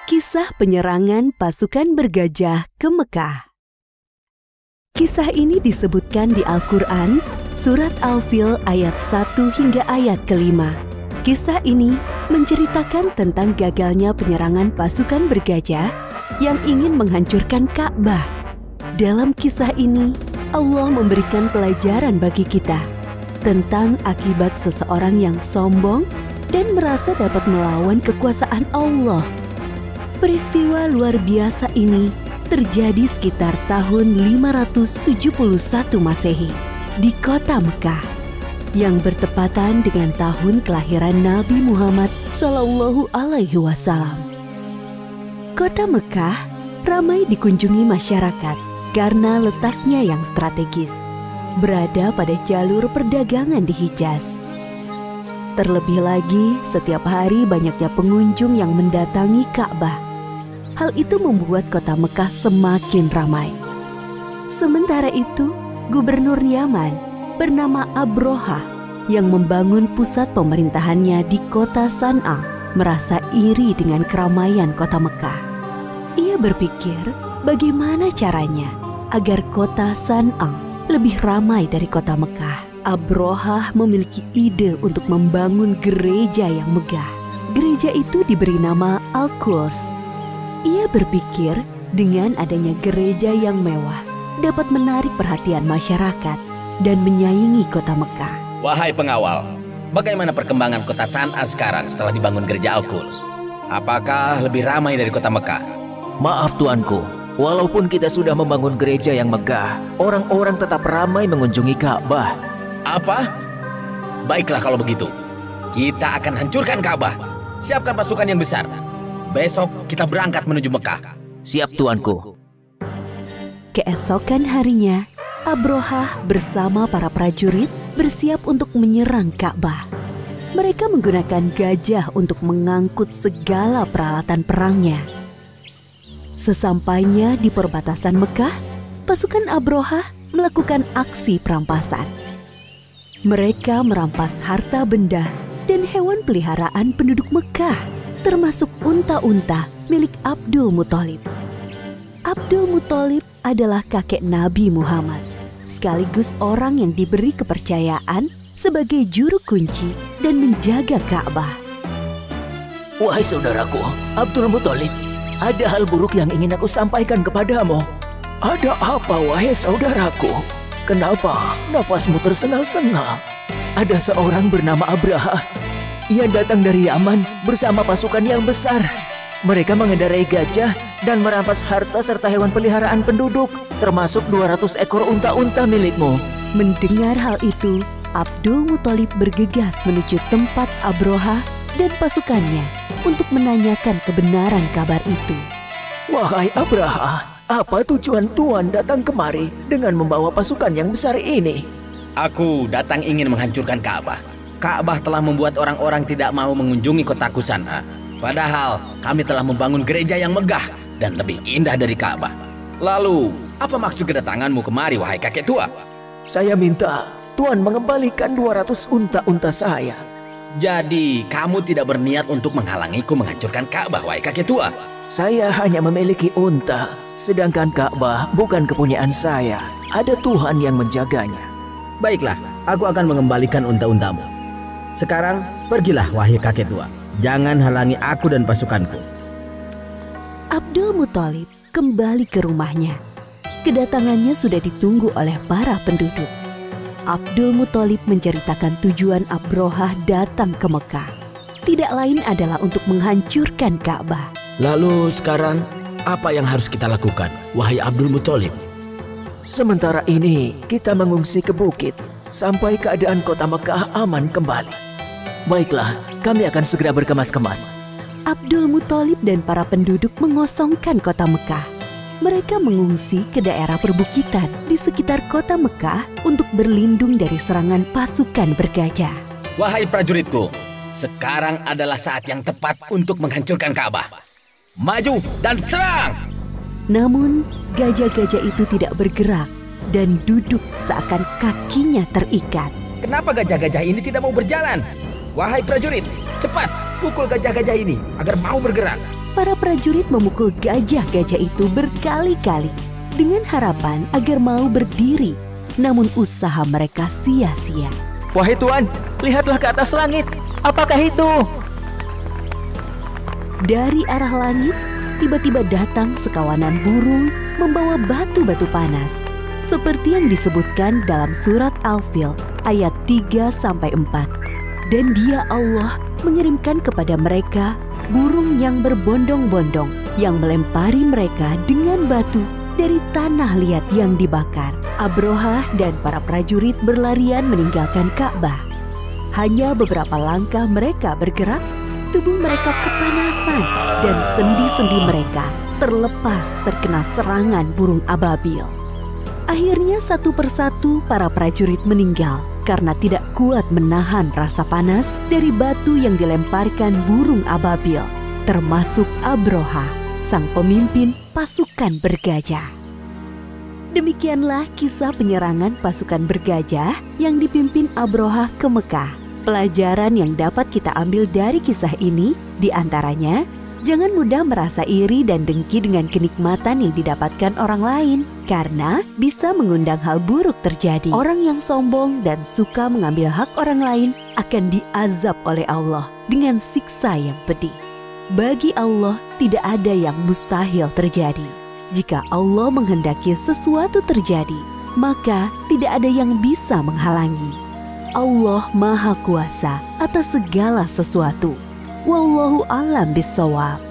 Kisah penyerangan pasukan bergajah ke Mekah. Kisah ini disebutkan di Al-Quran, Surat Al-Fil ayat 1 hingga ayat ke-5. Kisah ini menceritakan tentang gagalnya penyerangan pasukan bergajah yang ingin menghancurkan Ka'bah. Dalam kisah ini, Allah memberikan pelajaran bagi kita tentang akibat seseorang yang sombong dan merasa dapat melawan kekuasaan Allah. Peristiwa luar biasa ini terjadi sekitar tahun 571 Masehi di kota Mekah yang bertepatan dengan tahun kelahiran Nabi Muhammad SAW. Kota Mekah ramai dikunjungi masyarakat karena letaknya yang strategis, berada pada jalur perdagangan di Hijaz. Terlebih lagi, setiap hari banyaknya pengunjung yang mendatangi Ka'bah. Hal itu membuat kota Mekah semakin ramai. Sementara itu, Gubernur Yaman bernama Abrohah yang membangun pusat pemerintahannya di kota San'a merasa iri dengan keramaian kota Mekah. Ia berpikir bagaimana caranya agar kota San'a lebih ramai dari kota Mekah. Abrohah memiliki ide untuk membangun gereja yang megah. Gereja itu diberi nama Al-Quds. Ia berpikir dengan adanya gereja yang mewah dapat menarik perhatian masyarakat dan menyaingi kota Mekah. Wahai pengawal, bagaimana perkembangan kota San'a sekarang setelah dibangun gereja Al-Quds? Apakah lebih ramai dari kota Mekah? Maaf tuanku, walaupun kita sudah membangun gereja yang megah, orang-orang tetap ramai mengunjungi Ka'bah. Apa? Baiklah kalau begitu, kita akan hancurkan Ka'bah. Siapkan pasukan yang besar. Besok kita berangkat menuju Mekah. Siap tuanku. Keesokan harinya, Abrohah bersama para prajurit bersiap untuk menyerang Ka'bah. Mereka menggunakan gajah untuk mengangkut segala peralatan perangnya. Sesampainya di perbatasan Mekah, pasukan Abrohah melakukan aksi perampasan. Mereka merampas harta benda dan hewan peliharaan penduduk Mekah, termasuk unta-unta milik Abdul Muthalib. Abdul Muthalib adalah kakek Nabi Muhammad, sekaligus orang yang diberi kepercayaan sebagai juru kunci dan menjaga Ka'bah. Wahai saudaraku, Abdul Muthalib, ada hal buruk yang ingin aku sampaikan kepadamu. Ada apa, wahai saudaraku? Kenapa nafasmu tersengal-sengal? Ada seorang bernama Abraha. Ia datang dari Yaman bersama pasukan yang besar. Mereka mengendarai gajah dan merampas harta serta hewan peliharaan penduduk, termasuk 200 ekor unta-unta milikmu. Mendengar hal itu, Abdul Muthalib bergegas menuju tempat Abrohah dan pasukannya untuk menanyakan kebenaran kabar itu. Wahai Abraha, apa tujuan tuan datang kemari dengan membawa pasukan yang besar ini? Aku datang ingin menghancurkan Ka'bah. Ka'bah telah membuat orang-orang tidak mau mengunjungi kotaku San'a. Padahal kami telah membangun gereja yang megah dan lebih indah dari Ka'bah. Lalu, apa maksud kedatanganmu kemari, wahai kakek tua? Saya minta tuan mengembalikan 200 unta-unta saya. Jadi, kamu tidak berniat untuk menghalangiku menghancurkan Ka'bah, wahai kakek tua? Saya hanya memiliki unta, sedangkan Ka'bah bukan kepunyaan saya. Ada Tuhan yang menjaganya. Baiklah, aku akan mengembalikan unta-untamu. Sekarang, pergilah wahai kakek tua. Jangan halangi aku dan pasukanku. Abdul Muthalib kembali ke rumahnya. Kedatangannya sudah ditunggu oleh para penduduk. Abdul Muthalib menceritakan tujuan Abrohah datang ke Mekah. Tidak lain adalah untuk menghancurkan Ka'bah. Lalu sekarang, apa yang harus kita lakukan, wahai Abdul Muthalib? Sementara ini, kita mengungsi ke bukit sampai keadaan kota Mekah aman kembali. Baiklah, kami akan segera berkemas-kemas. Abdul Muthalib dan para penduduk mengosongkan kota Mekah. Mereka mengungsi ke daerah perbukitan di sekitar kota Mekah untuk berlindung dari serangan pasukan bergajah. Wahai prajuritku, sekarang adalah saat yang tepat untuk menghancurkan Ka'bah. Maju dan serang! Namun, gajah-gajah itu tidak bergerak dan duduk seakan kakinya terikat. Kenapa gajah-gajah ini tidak mau berjalan? Wahai prajurit, cepat pukul gajah-gajah ini agar mau bergerak. Para prajurit memukul gajah-gajah itu berkali-kali dengan harapan agar mau berdiri. Namun usaha mereka sia-sia. Wahai Tuan, lihatlah ke atas langit. Apakah itu? Dari arah langit, tiba-tiba datang sekawanan burung membawa batu-batu panas. Seperti yang disebutkan dalam surat Al-Fil ayat 3-4. Dan Dia Allah mengirimkan kepada mereka burung yang berbondong-bondong yang melempari mereka dengan batu dari tanah liat yang dibakar. Abrohah dan para prajurit berlarian meninggalkan Ka'bah. Hanya beberapa langkah mereka bergerak, tubuh mereka kepanasan dan sendi-sendi mereka terlepas terkena serangan burung ababil. Akhirnya satu persatu para prajurit meninggal karena tidak kuat menahan rasa panas dari batu yang dilemparkan burung ababil, termasuk Abrohah, sang pemimpin pasukan bergajah. Demikianlah kisah penyerangan pasukan bergajah yang dipimpin Abrohah ke Mekah. Pelajaran yang dapat kita ambil dari kisah ini diantaranya, jangan mudah merasa iri dan dengki dengan kenikmatan yang didapatkan orang lain, karena bisa mengundang hal buruk terjadi. Orang yang sombong dan suka mengambil hak orang lain akan diazab oleh Allah dengan siksa yang pedih. Bagi Allah tidak ada yang mustahil terjadi. Jika Allah menghendaki sesuatu terjadi, maka tidak ada yang bisa menghalangi. Allah Maha Kuasa atas segala sesuatu. Wallahu a'lam bishawab.